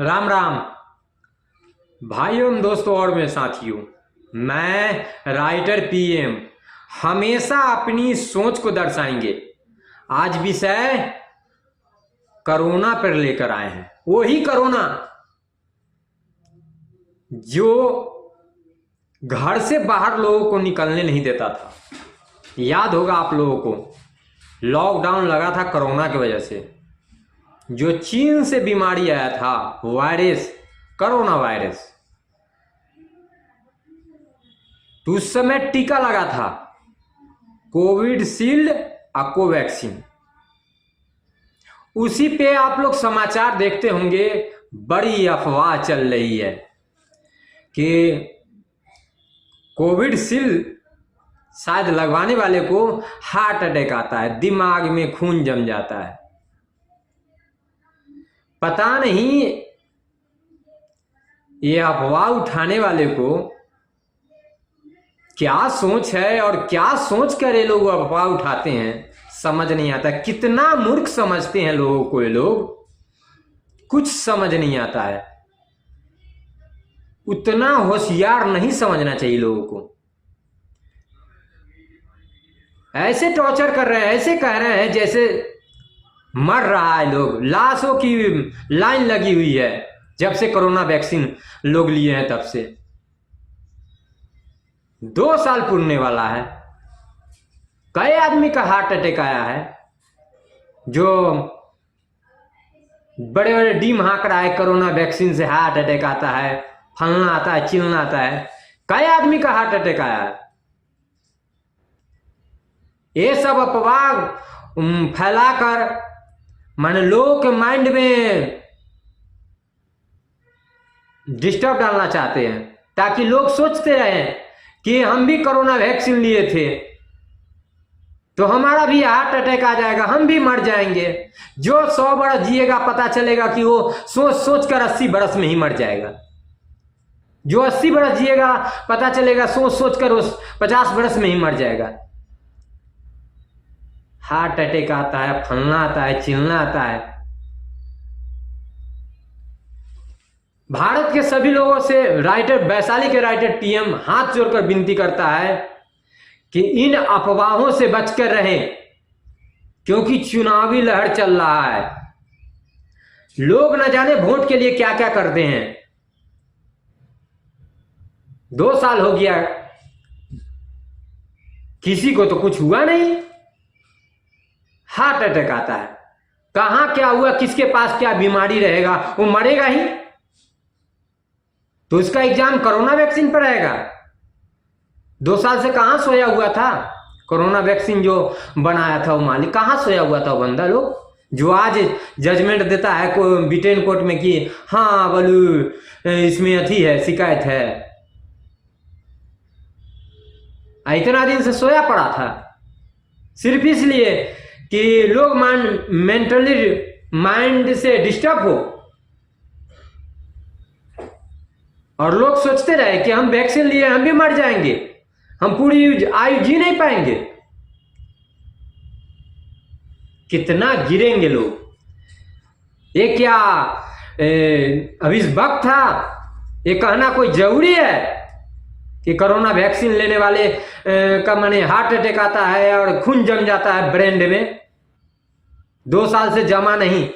राम राम भाइयों एवं दोस्तों और मेरे साथियों। मैं राइटर पीएम हमेशा अपनी सोच को दर्शाएंगे। आज विषय कोरोना पर लेकर आए हैं। वही कोरोना जो घर से बाहर लोगों को निकलने नहीं देता था। याद होगा आप लोगों को, लॉकडाउन लगा था कोरोना की वजह से। जो चीन से बीमारी आया था, वायरस, कोरोना वायरस, तो उस समय टीका लगा था, कोविशील्ड और कोवैक्सीन। उसी पे आप लोग समाचार देखते होंगे, बड़ी अफवाह चल रही है कि कोविशील्ड शायद लगवाने वाले को हार्ट अटैक आता है, दिमाग में खून जम जाता है। पता नहीं ये अफवाह उठाने वाले को क्या सोच है और क्या सोच कर ये लोग अफवाह उठाते हैं, समझ नहीं आता। कितना मूर्ख समझते हैं लोगों को ये लोग, कुछ समझ नहीं आता है। उतना होशियार नहीं समझना चाहिए लोगों को। ऐसे टॉर्चर कर रहे हैं, ऐसे कह रहे हैं जैसे मर रहा है लोग। लाशों की लाइन लगी हुई है जब से कोरोना वैक्सीन लोग लिए हैं तब से। 2 साल पूरने वाला है। कई आदमी का हार्ट अटैक आया है, जो बड़े बड़े डीम हाँक रहा है कोरोना वैक्सीन से हार्ट अटैक आता है, फलना आता है, चिलना आता है। कई आदमी का हार्ट अटैक आया है। ये सब अफवाह फैलाकर माने लोगों के माइंड में डिस्टर्ब डालना चाहते हैं, ताकि लोग सोचते रहें कि हम भी कोरोना वैक्सीन लिए थे तो हमारा भी हार्ट अटैक आ जाएगा, हम भी मर जाएंगे। जो 100 बरस जिएगा पता चलेगा कि वो सोच सोच कर 80 बरस में ही मर जाएगा। जो 80 बरस जिएगा पता चलेगा सोच सोच कर उस 50 बरस में ही मर जाएगा। हार्ट अटैक आता है, फलना आता है, चिलना आता है। भारत के सभी लोगों से राइटर, वैशाली के राइटर पीएम हाथ जोड़कर विनती करता है कि इन अफवाहों से बचकर रहें, क्योंकि चुनावी लहर चल रहा है। लोग न जाने वोट के लिए क्या क्या करते हैं। 2 साल हो गया, किसी को तो कुछ हुआ नहीं। हार्ट अटैक आता है, कहां क्या हुआ, किसके पास क्या बीमारी रहेगा, वो मरेगा ही। तो उसका एग्जाम कोरोना वैक्सीन पर रहेगा। 2 साल से कहां सोया हुआ था? कोरोना वैक्सीन जो बनाया था वो मालिक कहां सोया हुआ था? वो बंदा लोग जो आज जजमेंट देता है ब्रिटेन कोर्ट में कि हाँ बोलू इसमें अथी है, शिकायत है, इतना दिन से सोया पड़ा था सिर्फ इसलिए कि लोग मेंटली माइंड से डिस्टर्ब हो और लोग सोचते रहे कि हम वैक्सीन लिए हम भी मर जाएंगे, हम पूरी आयु जी नहीं पाएंगे। कितना गिरेंगे लोग। ये क्या अभी इस वक्त था ये कहना कोई जरूरी है कि कोरोना वैक्सीन लेने वाले का माने हार्ट अटैक आता है और खून जम जाता है ब्रेन में? 2 साल से जमा नहीं,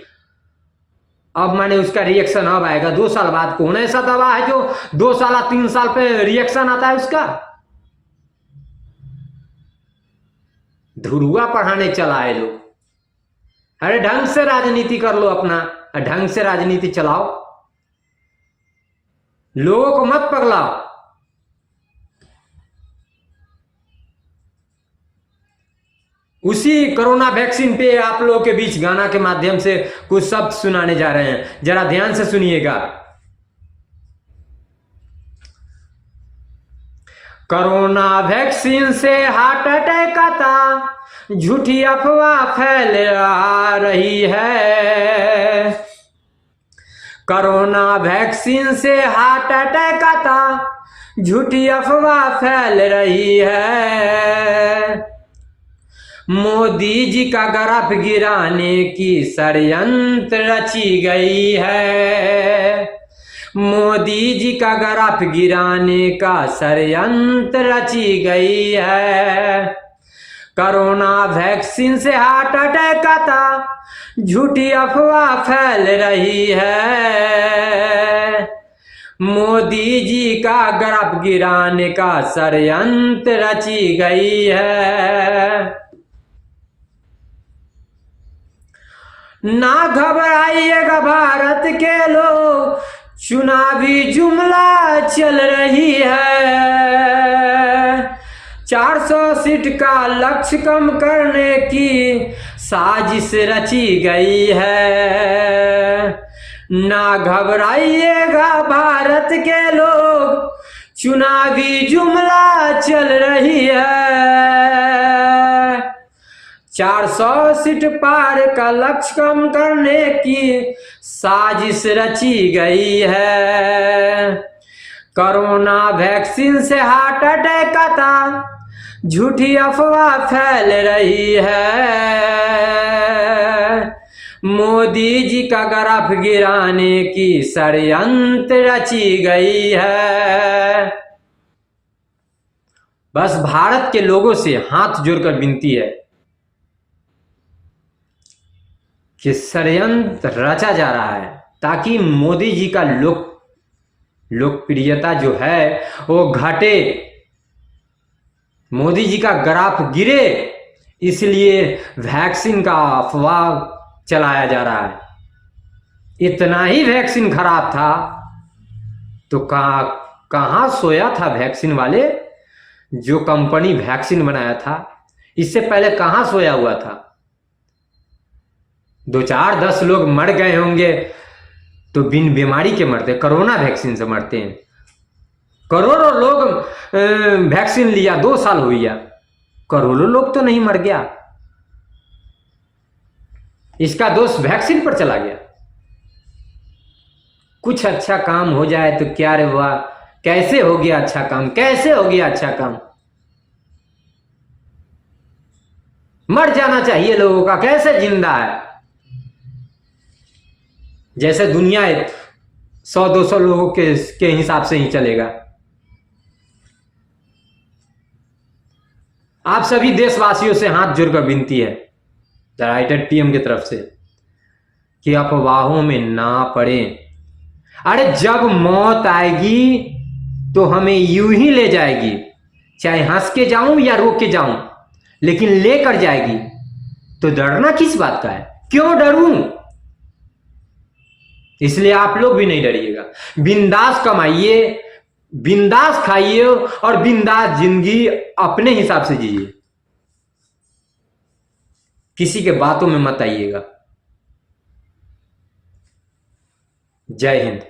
अब माने उसका रिएक्शन अब आएगा 2 साल बाद। कौन ऐसा दवा है जो 2 साल 3 साल पे रिएक्शन आता है उसका? धुरुआ पढ़ाने चला है लोग। अरे ढंग से राजनीति कर लो, अपना ढंग से राजनीति चलाओ, लोगों को मत पगलाओ। उसी कोरोना वैक्सीन पे आप लोगों के बीच गाना के माध्यम से कुछ शब्द सुनाने जा रहे हैं, जरा ध्यान से सुनिएगा। कोरोना वैक्सीन से हार्ट अटैक आता, झूठी अफवाह फैल रही है। कोरोना वैक्सीन से हार्ट अटैक आता, झूठी अफवाह फैल रही है। मोदी जी का गर्भ गिराने की षड्यंत्र रची गई है। मोदी जी का ग्राफ गिराने का षड्यंत्र रची गई है। कोरोना वैक्सीन से हार्ट अटैक का था, झूठी अफवाह फैल रही है। मोदी जी का ग्राफ गिराने का षड्यंत्र रची गई है। ना घबराइएगा भारत के लोग, चुनावी जुमला चल रही है। 400 सीट का लक्ष्य कम करने की साजिश रची गई है। ना घबराइएगा भारत के लोग, चुनावी जुमला चल रही है। 400 सीट पार का लक्ष्य कम करने की साजिश रची गई है। कोरोना वैक्सीन से हार्ट अटैक का था, झूठी अफवाह फैल रही है। मोदी जी का ग्राफ गिराने की षड्यंत्र रची गई है। बस भारत के लोगों से हाथ जोड़कर विनती है कि षड्यंत्र रचा जा रहा है ताकि मोदी जी का लोकप्रियता जो है वो घटे, मोदी जी का ग्राफ गिरे, इसलिए वैक्सीन का अफवाह चलाया जा रहा है। इतना ही वैक्सीन खराब था तो कहां सोया था वैक्सीन वाले, जो कंपनी वैक्सीन बनाया था इससे पहले कहां सोया हुआ था। 2-4-10 लोग मर गए होंगे तो बिन बीमारी के मरते, कोरोना वैक्सीन से मरते हैं। करोड़ों लोग वैक्सीन लिया, 2 साल हो गया, करोड़ों लोग तो नहीं मर गया। इसका दोष वैक्सीन पर चला गया। कुछ अच्छा काम हो जाए तो क्या रे वाह, कैसे हो गया अच्छा काम, कैसे हो गया अच्छा काम। मर जाना चाहिए लोगों का, कैसे जिंदा है। जैसे दुनिया 100-200 लोगों के हिसाब से ही चलेगा। आप सभी देशवासियों से हाथ जोड़कर विनती है यूनाइटेड टीम की तरफ से कि अफवाहों में ना पड़े। अरे जब मौत आएगी तो हमें यूं ही ले जाएगी, चाहे हंस के जाऊं या रो के जाऊं, लेकिन लेकर जाएगी। तो डरना किस बात का है, क्यों डरूं। इसलिए आप लोग भी नहीं डरिएगा, बिंदास कमाइए, बिंदास खाइए और बिंदास जिंदगी अपने हिसाब से जिए। किसी के बातों में मत आइएगा। जय हिंद।